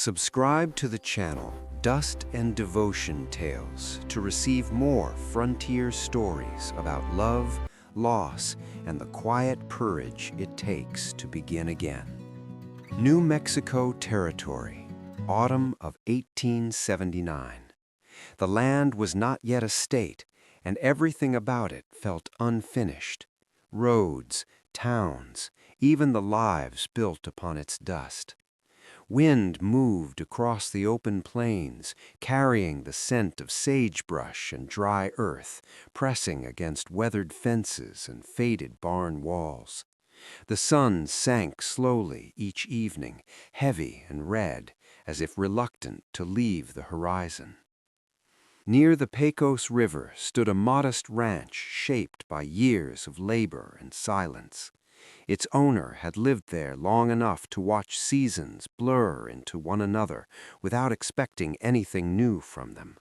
Subscribe to the channel Dust and Devotion Tales to receive more frontier stories about love, loss, and the quiet courage it takes to begin again. New Mexico Territory, autumn of 1879. The land was not yet a state, and everything about it felt unfinished. Roads, towns, even the lives built upon its dust. Wind moved across the open plains, carrying the scent of sagebrush and dry earth, pressing against weathered fences and faded barn walls. The sun sank slowly each evening, heavy and red, as if reluctant to leave the horizon. Near the Pecos River stood a modest ranch shaped by years of labor and silence. Its owner had lived there long enough to watch seasons blur into one another without expecting anything new from them.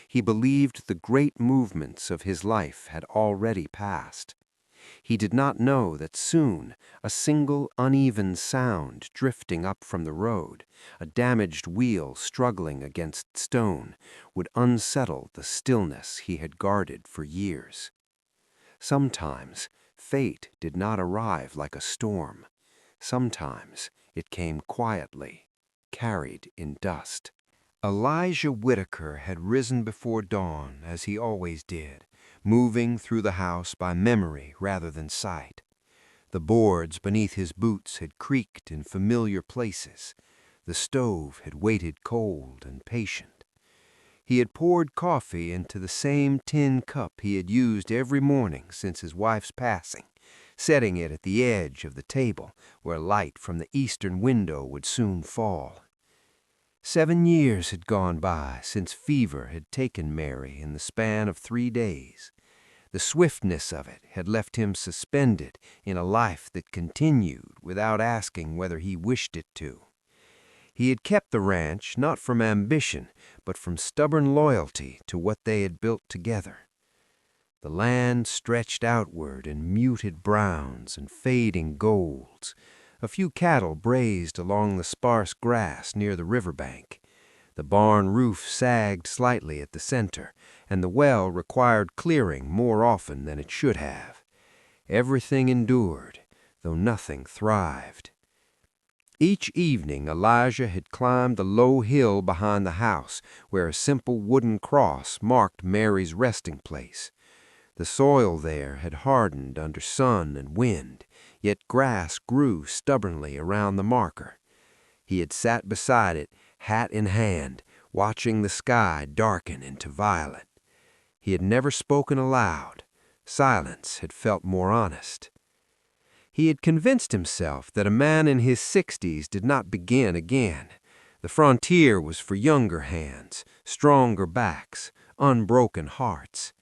He believed the great movements of his life had already passed. He did not know that soon a single uneven sound drifting up from the road, a damaged wheel struggling against stone, would unsettle the stillness he had guarded for years. Sometimes fate did not arrive like a storm. Sometimes it came quietly, carried in dust. Elijah Whitaker had risen before dawn, as he always did, moving through the house by memory rather than sight. The boards beneath his boots had creaked in familiar places. The stove had waited cold and patient. He had poured coffee into the same tin cup he had used every morning since his wife's passing, setting it at the edge of the table where light from the eastern window would soon fall. 7 years had gone by since fever had taken Mary in the span of 3 days. The swiftness of it had left him suspended in a life that continued without asking whether he wished it to. He had kept the ranch not from ambition, but from stubborn loyalty to what they had built together. The land stretched outward in muted browns and fading golds. A few cattle grazed along the sparse grass near the riverbank. The barn roof sagged slightly at the center, and the well required clearing more often than it should have. Everything endured, though nothing thrived. Each evening Elijah had climbed the low hill behind the house, where a simple wooden cross marked Mary's resting place. The soil there had hardened under sun and wind, yet grass grew stubbornly around the marker. He had sat beside it, hat in hand, watching the sky darken into violet. He had never spoken aloud. Silence had felt more honest. He had convinced himself that a man in his 60s did not begin again. The frontier was for younger hands, stronger backs, unbroken hearts.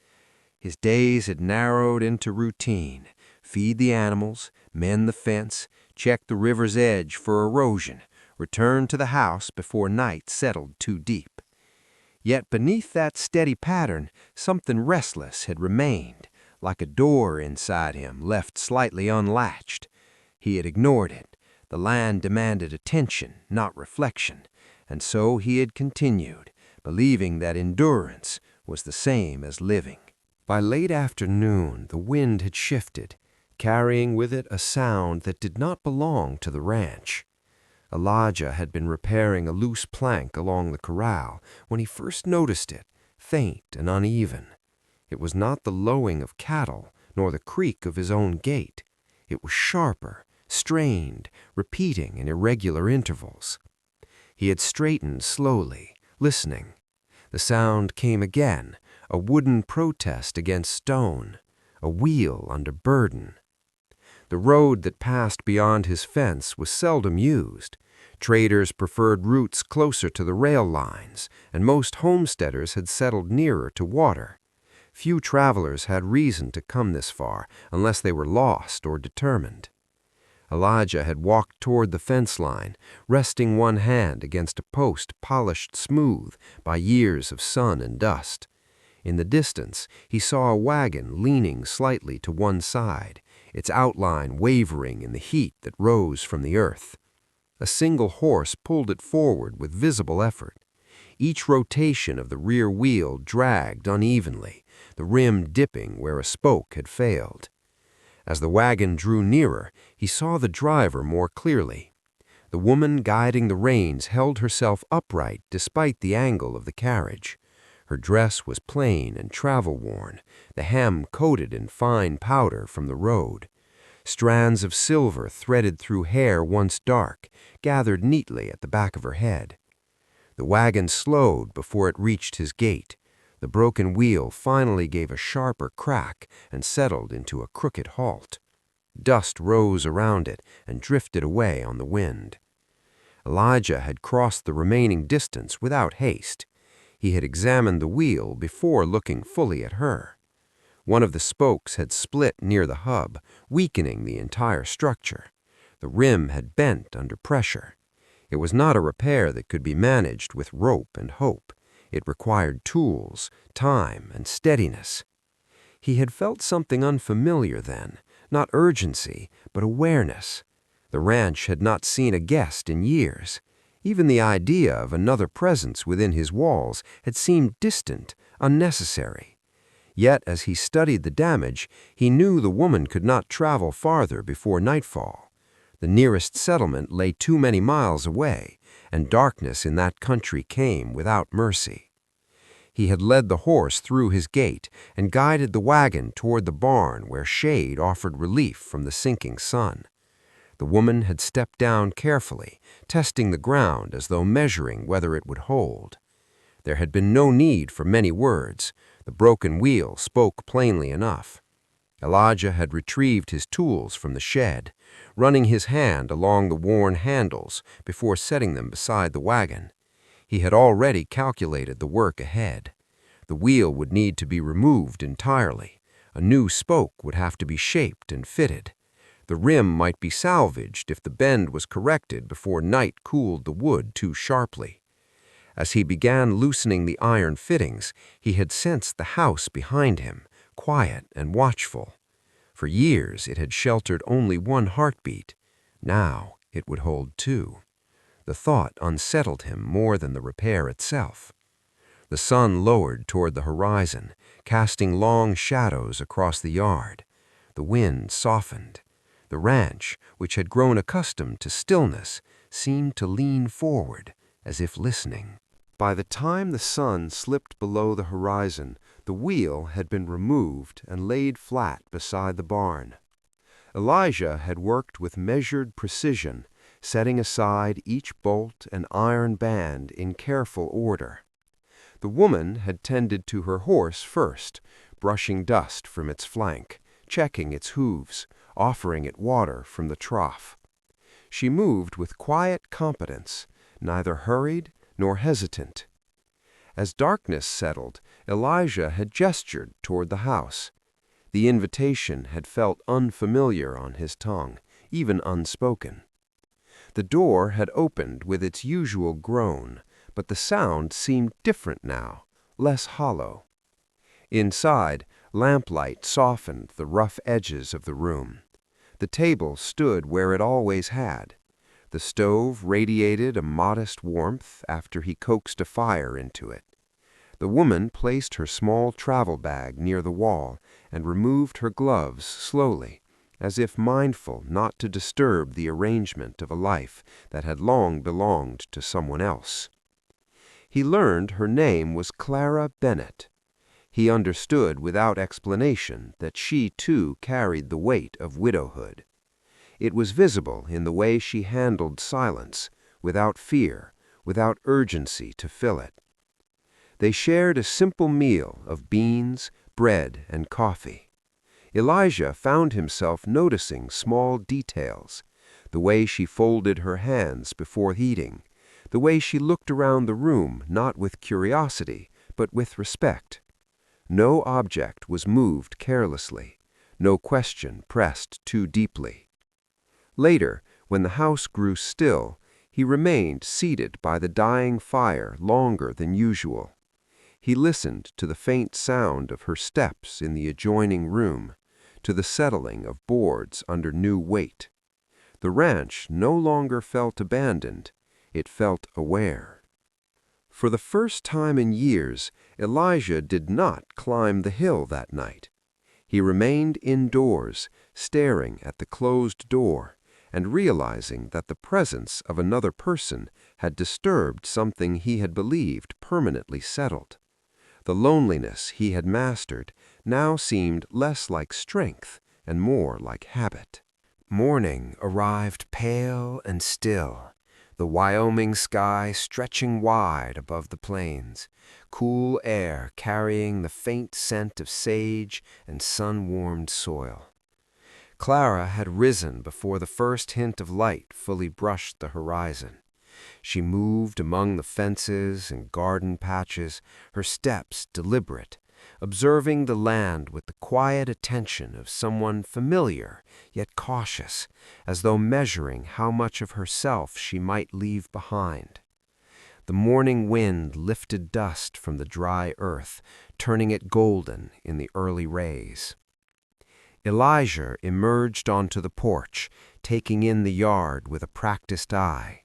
His days had narrowed into routine: feed the animals, mend the fence, check the river's edge for erosion, return to the house before night settled too deep. Yet beneath that steady pattern, something restless had remained, like a door inside him left slightly unlatched. He had ignored it. The land demanded attention, not reflection, and so he had continued, believing that endurance was the same as living. By late afternoon, the wind had shifted, carrying with it a sound that did not belong to the ranch. Elijah had been repairing a loose plank along the corral when he first noticed it, faint and uneven. It was not the lowing of cattle, nor the creak of his own gait. It was sharper, strained, repeating in irregular intervals. He had straightened slowly, listening. The sound came again, a wooden protest against stone, a wheel under burden. The road that passed beyond his fence was seldom used. Traders preferred routes closer to the rail lines, and most homesteaders had settled nearer to water. Few travelers had reason to come this far unless they were lost or determined. Elijah had walked toward the fence line, resting one hand against a post polished smooth by years of sun and dust. In the distance, he saw a wagon leaning slightly to one side, its outline wavering in the heat that rose from the earth. A single horse pulled it forward with visible effort. Each rotation of the rear wheel dragged unevenly, the rim dipping where a spoke had failed. As the wagon drew nearer, he saw the driver more clearly. The woman guiding the reins held herself upright despite the angle of the carriage. Her dress was plain and travel-worn, the hem coated in fine powder from the road. Strands of silver threaded through hair once dark, gathered neatly at the back of her head. The wagon slowed before it reached his gate. The broken wheel finally gave a sharper crack and settled into a crooked halt. Dust rose around it and drifted away on the wind. Elijah had crossed the remaining distance without haste. He had examined the wheel before looking fully at her. One of the spokes had split near the hub, weakening the entire structure. The rim had bent under pressure. It was not a repair that could be managed with rope and hope. It required tools, time, and steadiness. He had felt something unfamiliar then, not urgency, but awareness. The ranch had not seen a guest in years. Even the idea of another presence within his walls had seemed distant, unnecessary. Yet as he studied the damage, he knew the woman could not travel farther before nightfall. The nearest settlement lay too many miles away, and darkness in that country came without mercy. He had led the horse through his gate and guided the wagon toward the barn where shade offered relief from the sinking sun. The woman had stepped down carefully, testing the ground as though measuring whether it would hold. There had been no need for many words. The broken wheel spoke plainly enough. Elijah had retrieved his tools from the shed, running his hand along the worn handles before setting them beside the wagon. He had already calculated the work ahead. The wheel would need to be removed entirely. A new spoke would have to be shaped and fitted. The rim might be salvaged if the bend was corrected before night cooled the wood too sharply. As he began loosening the iron fittings, he had sensed the house behind him, quiet and watchful. For years it had sheltered only one heartbeat. Now it would hold two. The thought unsettled him more than the repair itself. The sun lowered toward the horizon, casting long shadows across the yard. The wind softened. The ranch, which had grown accustomed to stillness, seemed to lean forward, as if listening. By the time the sun slipped below the horizon, the wheel had been removed and laid flat beside the barn. Elijah had worked with measured precision, setting aside each bolt and iron band in careful order. The woman had tended to her horse first, brushing dust from its flank, checking its hooves, offering it water from the trough. She moved with quiet competence, neither hurried nor hesitant. As darkness settled, Elijah had gestured toward the house. The invitation had felt unfamiliar on his tongue, even unspoken. The door had opened with its usual groan, but the sound seemed different now, less hollow. Inside, lamplight softened the rough edges of the room. The table stood where it always had. The stove radiated a modest warmth after he coaxed a fire into it. The woman placed her small travel bag near the wall and removed her gloves slowly, as if mindful not to disturb the arrangement of a life that had long belonged to someone else. He learned her name was Clara Bennett. He understood without explanation that she too carried the weight of widowhood. It was visible in the way she handled silence, without fear, without urgency to fill it. They shared a simple meal of beans, bread, and coffee. Elijah found himself noticing small details, the way she folded her hands before eating, the way she looked around the room not with curiosity, but with respect. No object was moved carelessly, no question pressed too deeply. Later, when the house grew still, he remained seated by the dying fire longer than usual. He listened to the faint sound of her steps in the adjoining room, to the settling of boards under new weight. The ranch no longer felt abandoned. It felt aware. For the first time in years, Elijah did not climb the hill that night. He remained indoors, staring at the closed door, and realizing that the presence of another person had disturbed something he had believed permanently settled. The loneliness he had mastered now seemed less like strength and more like habit. Morning arrived pale and still, the Wyoming sky stretching wide above the plains, cool air carrying the faint scent of sage and sun-warmed soil. Clara had risen before the first hint of light fully brushed the horizon. She moved among the fences and garden patches, her steps deliberate, observing the land with the quiet attention of someone familiar yet cautious, as though measuring how much of herself she might leave behind. The morning wind lifted dust from the dry earth, turning it golden in the early rays. Elijah emerged onto the porch, taking in the yard with a practiced eye.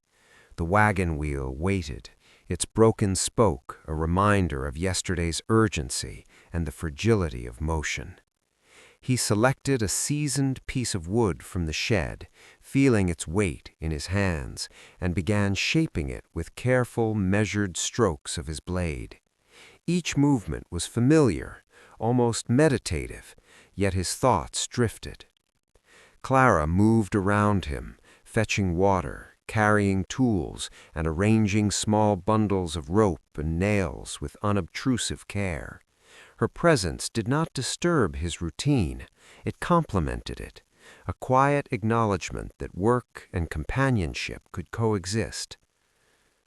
The wagon wheel waited, its broken spoke a reminder of yesterday's urgency and the fragility of motion. He selected a seasoned piece of wood from the shed, feeling its weight in his hands, and began shaping it with careful, measured strokes of his blade. Each movement was familiar, almost meditative, yet his thoughts drifted. Clara moved around him, fetching water, carrying tools, and arranging small bundles of rope and nails with unobtrusive care. Her presence did not disturb his routine. It complemented it, a quiet acknowledgement that work and companionship could coexist.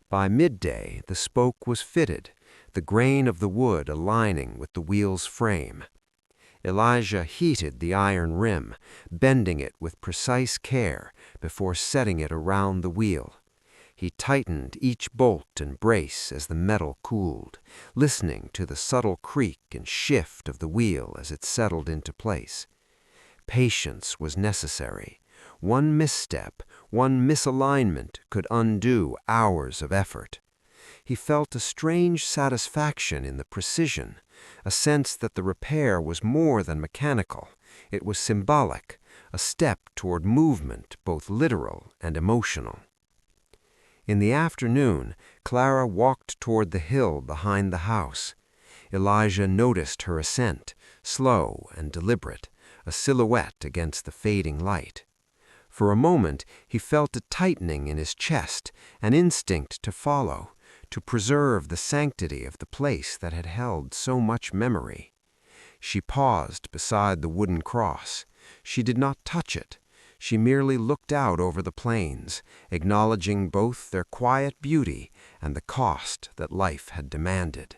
By midday, the spoke was fitted, the grain of the wood aligning with the wheel's frame. Elijah heated the iron rim, bending it with precise care before setting it around the wheel. He tightened each bolt and brace as the metal cooled, listening to the subtle creak and shift of the wheel as it settled into place. Patience was necessary. One misstep, one misalignment could undo hours of effort. He felt a strange satisfaction in the precision, a sense that the repair was more than mechanical. It was symbolic, a step toward movement, both literal and emotional. In the afternoon, Clara walked toward the hill behind the house. Elijah noticed her ascent, slow and deliberate, a silhouette against the fading light. For a moment, he felt a tightening in his chest, an instinct to follow, to preserve the sanctity of the place that had held so much memory. She paused beside the wooden cross. She did not touch it. She merely looked out over the plains, acknowledging both their quiet beauty and the cost that life had demanded.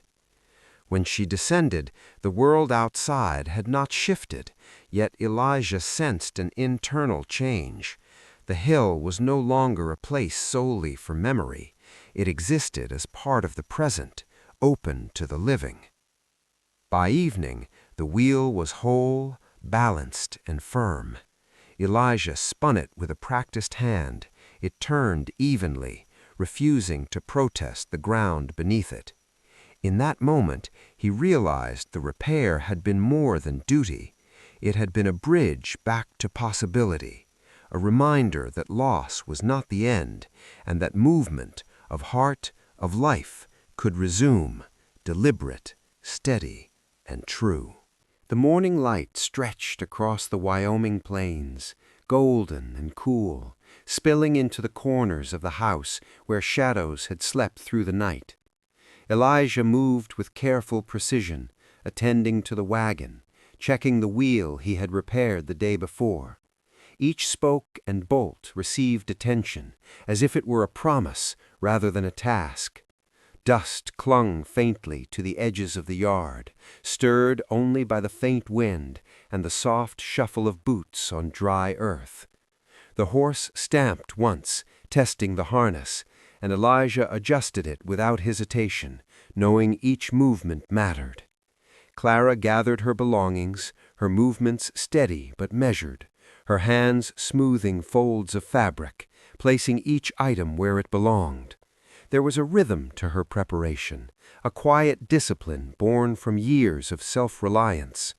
When she descended, the world outside had not shifted, yet Elijah sensed an internal change. The hill was no longer a place solely for memory. It existed as part of the present, open to the living. By evening, the wheel was whole, balanced, and firm. Elijah spun it with a practiced hand. It turned evenly, refusing to protest the ground beneath it. In that moment, he realized the repair had been more than duty. It had been a bridge back to possibility, a reminder that loss was not the end, and that movement, of heart, of life, could resume, deliberate, steady, and true. The morning light stretched across the Wyoming plains, golden and cool, spilling into the corners of the house where shadows had slept through the night. Elijah moved with careful precision, attending to the wagon, checking the wheel he had repaired the day before. Each spoke and bolt received attention, as if it were a promise rather than a task. Dust clung faintly to the edges of the yard, stirred only by the faint wind and the soft shuffle of boots on dry earth. The horse stamped once, testing the harness, and Elijah adjusted it without hesitation, knowing each movement mattered. Clara gathered her belongings, her movements steady but measured, her hands smoothing folds of fabric, placing each item where it belonged. There was a rhythm to her preparation, a quiet discipline born from years of self-reliance.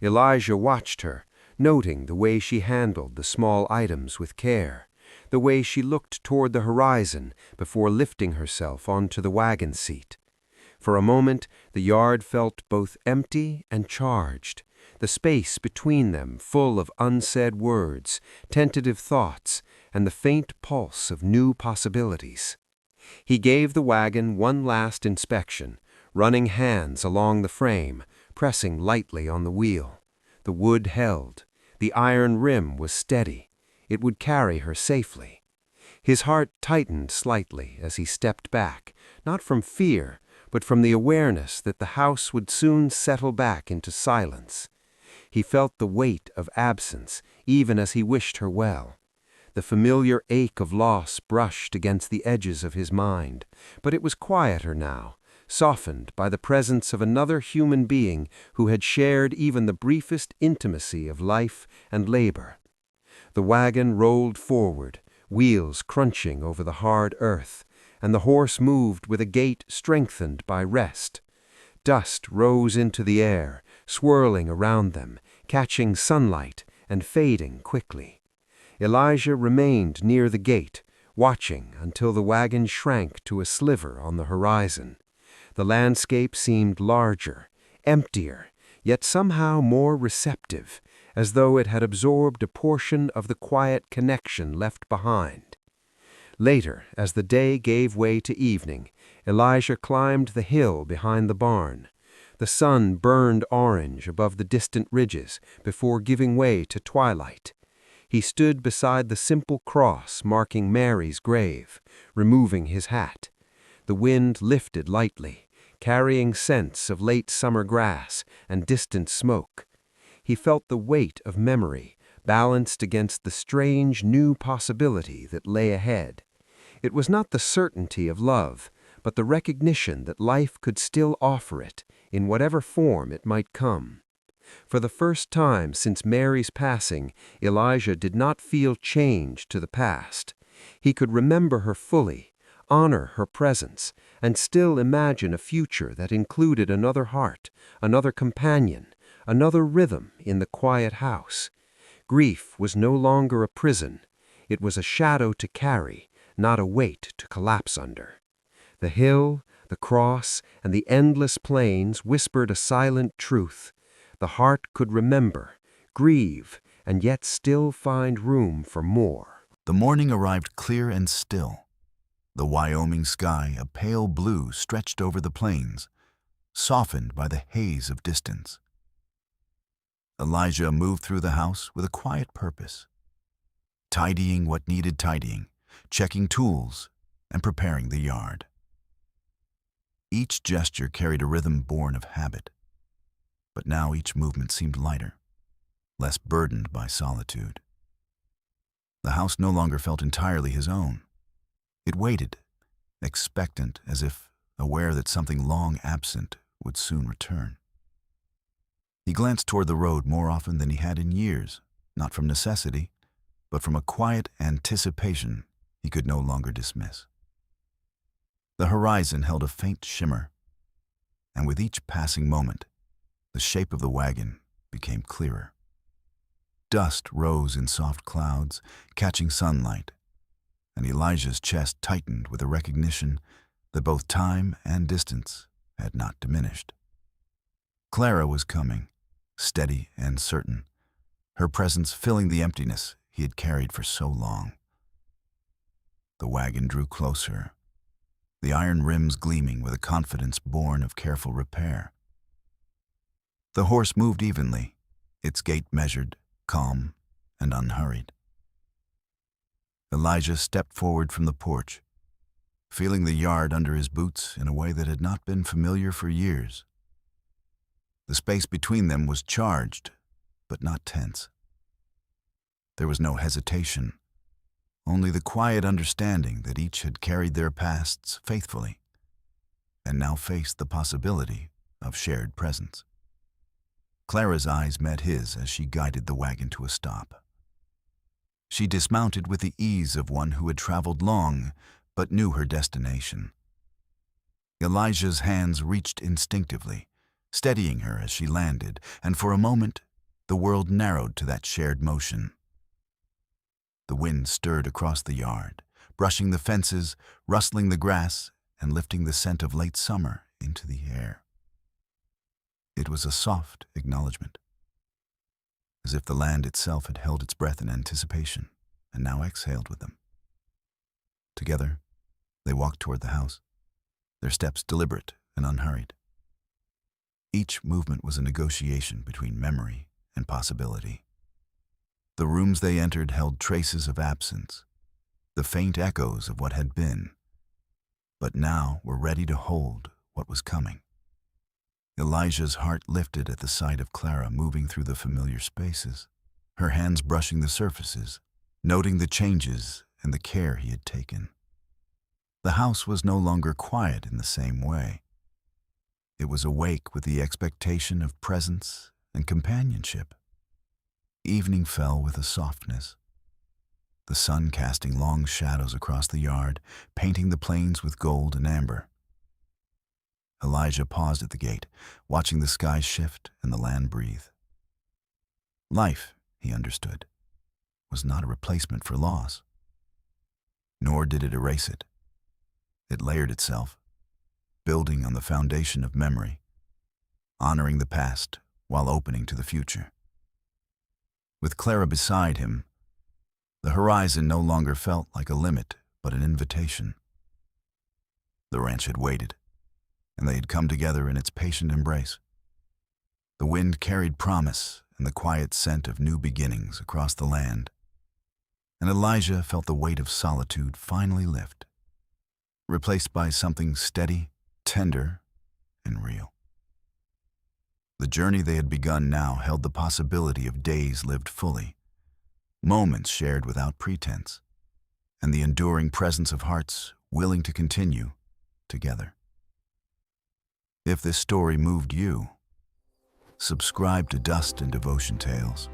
Elijah watched her, noting the way she handled the small items with care, the way she looked toward the horizon before lifting herself onto the wagon seat. For a moment, the yard felt both empty and charged, the space between them full of unsaid words, tentative thoughts, and the faint pulse of new possibilities. He gave the wagon one last inspection, running hands along the frame, pressing lightly on the wheel. The wood held. The iron rim was steady. It would carry her safely. His heart tightened slightly as he stepped back, not from fear, but from the awareness that the house would soon settle back into silence. He felt the weight of absence, even as he wished her well. The familiar ache of loss brushed against the edges of his mind, but it was quieter now, softened by the presence of another human being who had shared even the briefest intimacy of life and labor. The wagon rolled forward, wheels crunching over the hard earth, and the horse moved with a gait strengthened by rest. Dust rose into the air, swirling around them, catching sunlight and fading quickly. Elijah remained near the gate, watching until the wagon shrank to a sliver on the horizon. The landscape seemed larger, emptier, yet somehow more receptive, as though it had absorbed a portion of the quiet connection left behind. Later, as the day gave way to evening, Elijah climbed the hill behind the barn. The sun burned orange above the distant ridges before giving way to twilight. He stood beside the simple cross marking Mary's grave, removing his hat. The wind lifted lightly, carrying scents of late summer grass and distant smoke. He felt the weight of memory, balanced against the strange new possibility that lay ahead. It was not the certainty of love, but the recognition that life could still offer it, in whatever form it might come. For the first time since Mary's passing, Elijah did not feel chained to the past. He could remember her fully, honor her presence, and still imagine a future that included another heart, another companion, another rhythm in the quiet house. Grief was no longer a prison. It was a shadow to carry, not a weight to collapse under. The hill, the cross, and the endless plains whispered a silent truth. The heart could remember, grieve, and yet still find room for more. The morning arrived clear and still. The Wyoming sky, a pale blue, stretched over the plains, softened by the haze of distance. Elijah moved through the house with a quiet purpose, tidying what needed tidying, checking tools, and preparing the yard. Each gesture carried a rhythm born of habit, but now each movement seemed lighter, less burdened by solitude. The house no longer felt entirely his own. It waited, expectant, as if aware that something long absent would soon return. He glanced toward the road more often than he had in years, not from necessity, but from a quiet anticipation he could no longer dismiss. The horizon held a faint shimmer, and with each passing moment, the shape of the wagon became clearer. Dust rose in soft clouds, catching sunlight, and Elijah's chest tightened with a recognition that both time and distance had not diminished. Clara was coming, steady and certain, her presence filling the emptiness he had carried for so long. The wagon drew closer, the iron rims gleaming with a confidence born of careful repair. The horse moved evenly, its gait measured, calm, and unhurried. Elijah stepped forward from the porch, feeling the yard under his boots in a way that had not been familiar for years. The space between them was charged, but not tense. There was no hesitation, only the quiet understanding that each had carried their pasts faithfully, and now faced the possibility of shared presence. Clara's eyes met his as she guided the wagon to a stop. She dismounted with the ease of one who had traveled long but knew her destination. Elijah's hands reached instinctively, steadying her as she landed, and for a moment the world narrowed to that shared motion. The wind stirred across the yard, brushing the fences, rustling the grass, and lifting the scent of late summer into the air. It was a soft acknowledgement, as if the land itself had held its breath in anticipation and now exhaled with them. Together, they walked toward the house, their steps deliberate and unhurried. Each movement was a negotiation between memory and possibility. The rooms they entered held traces of absence, the faint echoes of what had been, but now were ready to hold what was coming. Elijah's heart lifted at the sight of Clara moving through the familiar spaces, her hands brushing the surfaces, noting the changes and the care he had taken. The house was no longer quiet in the same way. It was awake with the expectation of presence and companionship. Evening fell with a softness, the sun casting long shadows across the yard, painting the plains with gold and amber. Elijah paused at the gate, watching the sky shift and the land breathe. Life, he understood, was not a replacement for loss, nor did it erase it. It layered itself, building on the foundation of memory, honoring the past while opening to the future. With Clara beside him, the horizon no longer felt like a limit but an invitation. The ranch had waited, and they had come together in its patient embrace. The wind carried promise and the quiet scent of new beginnings across the land, and Elijah felt the weight of solitude finally lift, replaced by something steady, tender, and real. The journey they had begun now held the possibility of days lived fully, moments shared without pretense, and the enduring presence of hearts willing to continue together. If this story moved you, subscribe to Dust and Devotion Tales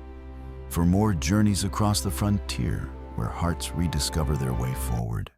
for more journeys across the frontier where hearts rediscover their way forward.